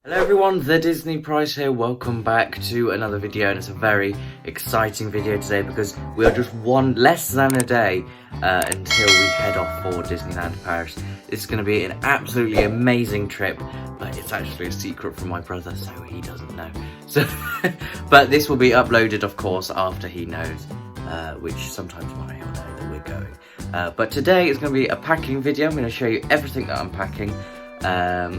Hello everyone, the Disney Price here. Welcome back to another video, and it's a very exciting video today because we are just less than a day until we head off for Disneyland Paris. This is going to be an absolutely amazing trip, but it's actually a secret from my brother, so he doesn't know. So, but this will be uploaded, of course, after he knows, which sometimes when he'll know that we're going. But today is going to be a packing video. I'm going to show you everything that I'm packing.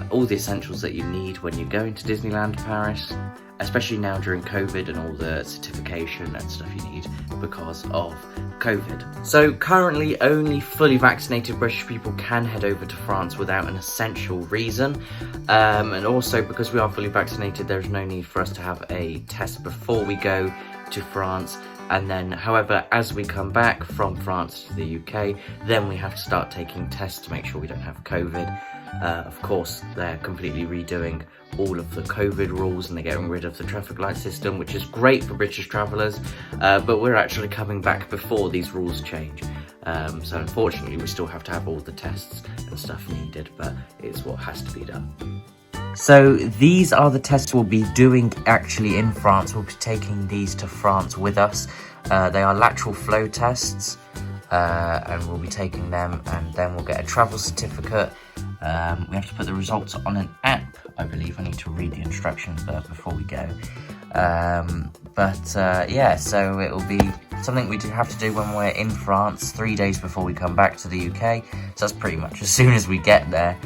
All the essentials that you need when you're going to Disneyland Paris, especially now during COVID and all the certification and stuff you need because of COVID. So currently only fully vaccinated British people can head over to France without an essential reason, and also because we are fully vaccinated there's no need for us to have a test before we go to France. And then, however, as we come back from France to the UK, then we have to start taking tests to make sure we don't have COVID. Of course, they're completely redoing all of the COVID rules and they're getting rid of the traffic light system, which is great for British travellers, but we're actually coming back before these rules change. So unfortunately, we still have to have all the tests and stuff needed, but it's what has to be done. So these are the tests we'll be doing actually in France. We'll be taking these to France with us. They are lateral flow tests, and we'll be taking them, and then we'll get a travel certificate. We have to put the results on an app, I believe. I need to read the instructions before we go. Yeah, so it will be something we do have to do when we're in France 3 days before we come back to the UK. So that's pretty much as soon as we get there.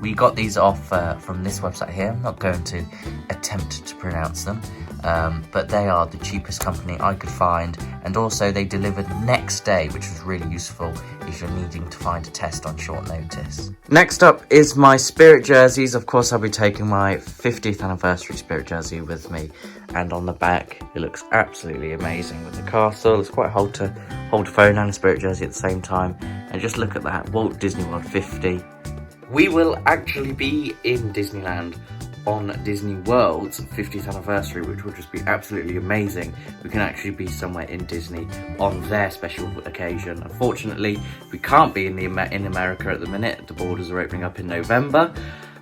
We got these off from this website here. I'm not going to attempt to pronounce them, but they are the cheapest company I could find, and also they delivered next day, which was really useful if you're needing to find a test on short notice. Next up is my Spirit jerseys. Of course, I'll be taking my 50th anniversary Spirit jersey with me, and on the back it looks absolutely amazing with the castle. It's quite hard to hold a phone and a Spirit jersey at the same time, and just look at that, Walt Disney World 50. We will actually be in Disneyland on Disney World's 50th anniversary, which will just be absolutely amazing. We can actually be somewhere in Disney on their special occasion. Unfortunately, we can't be in America at the minute. The borders are opening up in November.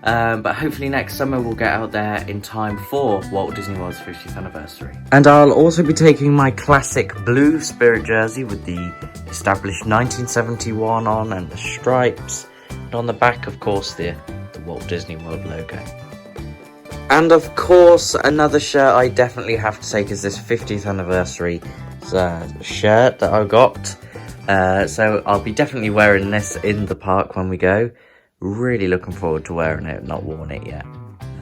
But hopefully next summer we'll get out there in time for Walt Disney World's 50th anniversary. And I'll also be taking my classic blue Spirit jersey with the established 1971 on and the stripes. And on the back, of course, the Walt Disney World logo. And of course, another shirt I definitely have to take is this 50th anniversary shirt that I got. So I'll be definitely wearing this in the park when we go. Really looking forward to wearing it. Not worn it yet.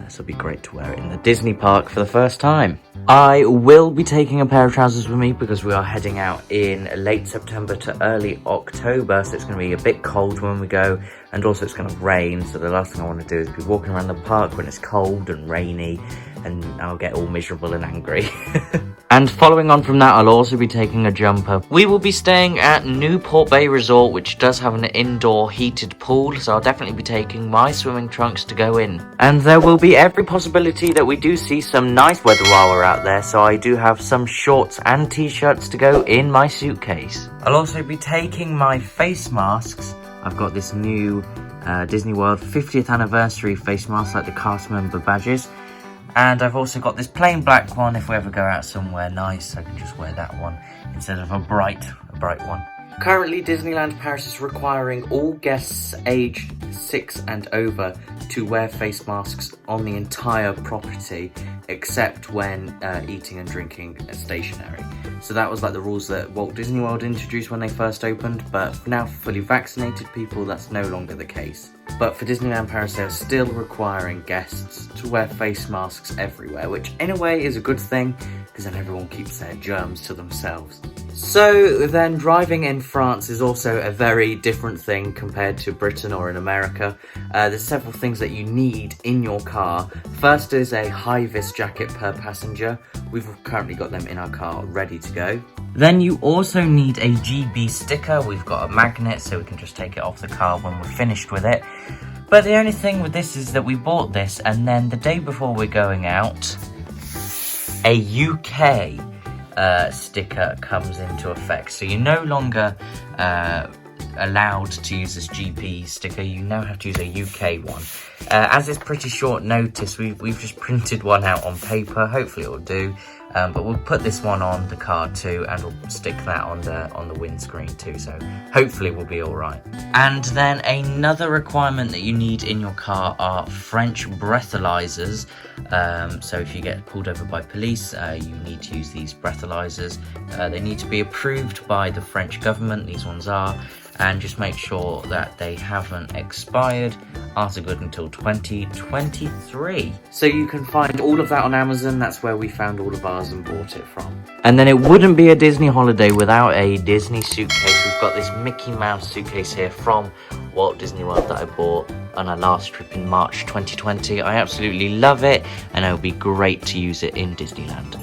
So it'll be great to wear it in the Disney park for the first time. I will be taking a pair of trousers with me because we are heading out in late September to early October, so it's going to be a bit cold when we go, and also it's going to rain, so the last thing I want to do is be walking around the park when it's cold and rainy, and I'll get all miserable and angry. And following on from that, I'll also be taking a jumper. We will be staying at Newport Bay Resort, which does have an indoor heated pool, so I'll definitely be taking my swimming trunks to go in. And there will be every possibility that we do see some nice weather while we're out there, so I do have some shorts and t-shirts to go in my suitcase. I'll also be taking my face masks. I've got this new Disney World 50th anniversary face mask, like the cast member badges. And I've also got this plain black one. If we ever go out somewhere nice, I can just wear that one instead of a bright one. Currently, Disneyland Paris is requiring all guests aged 6 and over to wear face masks on the entire property, except when eating and drinking stationary. So that was like the rules that Walt Disney World introduced when they first opened, but now for fully vaccinated people, that's no longer the case. But for Disneyland Paris, they're still requiring guests to wear face masks everywhere, which in a way is a good thing, because then everyone keeps their germs to themselves. So then driving in France is also a very different thing compared to Britain or in America. There's several things that you need in your car. First is a high-vis jacket per passenger. We've currently got them in our car ready to go. Then you also need a GB sticker. We've got a magnet so we can just take it off the car when we're finished with it. But the only thing with this is that we bought this, and then the day before we're going out, a UK sticker comes into effect. So you're no longer allowed to use this GP sticker. You now have to use a UK one. As it's pretty short notice, we've just printed one out on paper. Hopefully it will do. But we'll put this one on the car too, and we'll stick that on the windscreen too, so hopefully we'll be all right. And then another requirement that you need in your car are French breathalyzers. So if you get pulled over by police, you need to use these breathalyzers. They need to be approved by the French government, these ones are, and just make sure that they haven't expired, are good until 2023. So you can find all of that on Amazon. That's where we found all of ours and bought it from. And then it wouldn't be a Disney holiday without a Disney suitcase. We've got this Mickey Mouse suitcase here from Walt Disney World that I bought on our last trip in March 2020. I absolutely love it, and it would be great to use it in Disneyland.